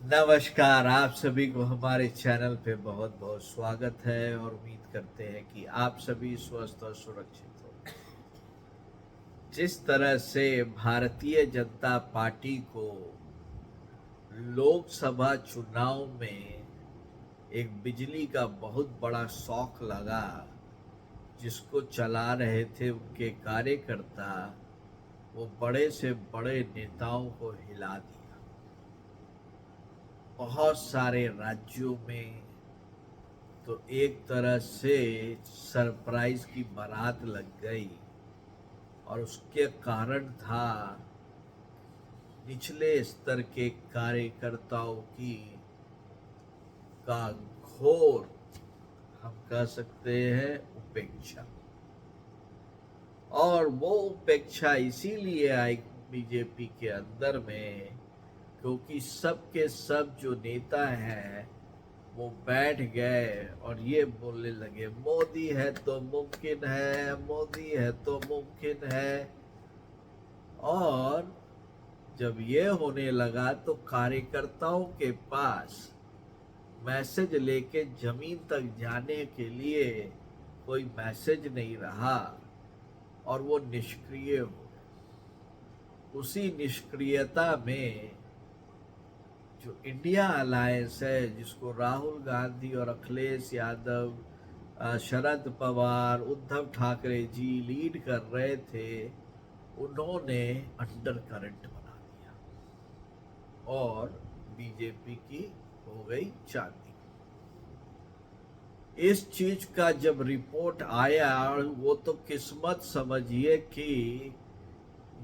नमस्कार, आप सभी को हमारे चैनल पे बहुत बहुत स्वागत है और उम्मीद करते हैं कि आप सभी स्वस्थ और सुरक्षित हो। जिस तरह से भारतीय जनता पार्टी को लोकसभा चुनाव में एक बिजली का बहुत बड़ा शॉक लगा, जिसको चला रहे थे उनके कार्यकर्ता, वो बड़े से बड़े नेताओं को हिला दिया। बहुत सारे राज्यों में तो एक तरह से सरप्राइज की बारात लग गई और उसके कारण था निचले स्तर के कार्यकर्ताओं की का घोर, हम कह सकते हैं, उपेक्षा। और वो उपेक्षा इसीलिए आई बीजेपी के अंदर में क्योंकि सब के सब जो नेता हैं वो बैठ गए और ये बोलने लगे, मोदी है तो मुमकिन है, मोदी है तो मुमकिन है। और जब ये होने लगा तो कार्यकर्ताओं के पास मैसेज लेके जमीन तक जाने के लिए कोई मैसेज नहीं रहा और वो निष्क्रिय हो गए। उसी निष्क्रियता में जो इंडिया अलायंस है, जिसको राहुल गांधी और अखिलेश यादव, शरद पवार, उद्धव ठाकरे जी लीड कर रहे थे, उन्होंने अंडर करंट बना दिया और बीजेपी की हो गई चांदी। इस चीज का जब रिपोर्ट आया, वो तो किस्मत समझिए कि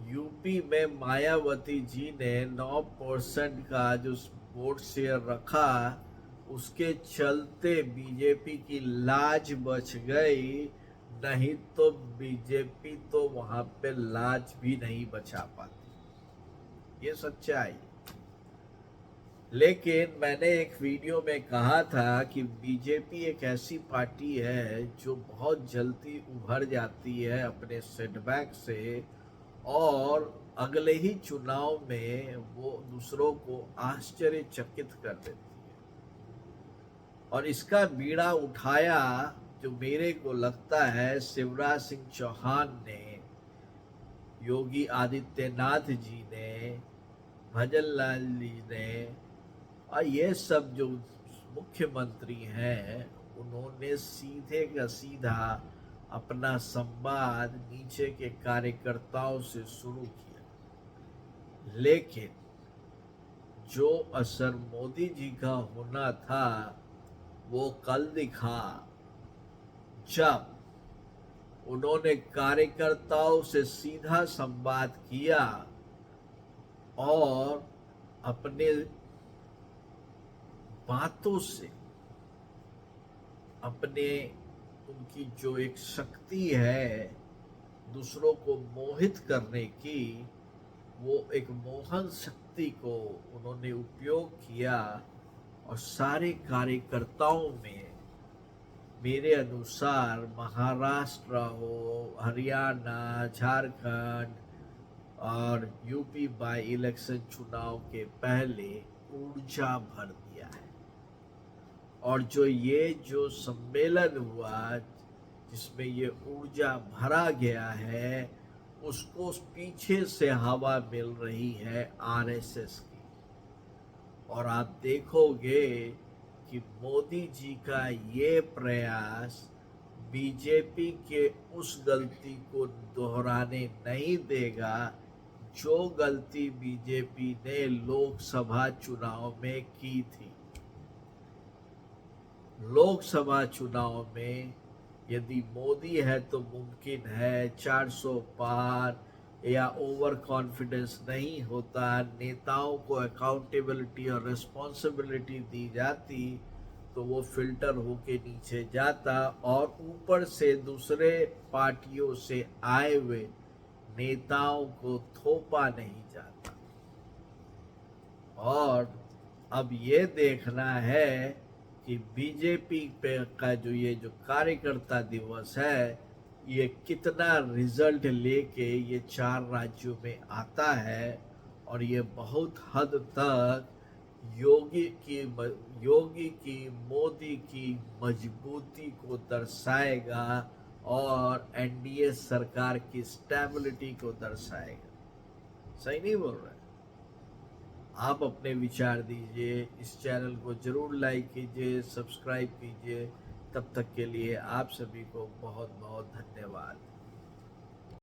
यूपी में मायावती जी ने 9% का जो वोट शेयर रखा, उसके चलते बीजेपी की लाज बच गई। नहीं तो बीजेपी तो वहां पे लाज भी नहीं बचा पाती, ये सच्चाई। लेकिन मैंने एक वीडियो में कहा था कि बीजेपी एक ऐसी पार्टी है जो बहुत जल्दी उभर जाती है अपने सेटबैक से और अगले ही चुनाव में वो दूसरों को आश्चर्यचकित कर देती है। और इसका बीड़ा उठाया, जो मेरे को लगता है, शिवराज सिंह चौहान ने, योगी आदित्यनाथ जी ने, भजन लाल जी ने, और ये सब जो मुख्यमंत्री हैं, उन्होंने सीधे का सीधा अपना संवाद नीचे के कार्यकर्ताओं से शुरू किया। लेकिन जो असर मोदी जी का होना था वो कल दिखा, जब उन्होंने कार्यकर्ताओं से सीधा संवाद किया और अपने बातों से, अपने उनकी जो एक शक्ति है दूसरों को मोहित करने की, वो एक मोहन शक्ति को उन्होंने उपयोग किया और सारे कार्यकर्ताओं में, मेरे अनुसार महाराष्ट्र हो, हरियाणा, झारखंड और यूपी बाई इलेक्शन चुनाव के पहले ऊर्जा भर दिया है। और जो सम्मेलन हुआ जिसमें ये ऊर्जा भरा गया है, उसको पीछे से हवा मिल रही है आरएसएस की। और आप देखोगे कि मोदी जी का ये प्रयास बीजेपी के उस गलती को दोहराने नहीं देगा जो गलती बीजेपी ने लोकसभा चुनाव में की थी। लोकसभा चुनाव में यदि मोदी है तो मुमकिन है 400 पार, या ओवर कॉन्फिडेंस नहीं होता, नेताओं को अकाउंटेबिलिटी और रिस्पॉन्सिबिलिटी दी जाती, तो वो फिल्टर होके नीचे जाता और ऊपर से दूसरे पार्टियों से आए हुए नेताओं को थोपा नहीं जाता। और अब ये देखना है कि बीजेपी पे का जो कार्यकर्ता दिवस है, ये कितना रिजल्ट लेके ये 4 राज्यों में आता है। और ये बहुत हद तक योगी की मोदी की मजबूती को दर्शाएगा और एनडीए सरकार की स्टेबिलिटी को दर्शाएगा। सही नहीं बोल रहे? आप अपने विचार दीजिए, इस चैनल को जरूर लाइक कीजिए, सब्सक्राइब कीजिए। तब तक के लिए आप सभी को बहुत बहुत धन्यवाद।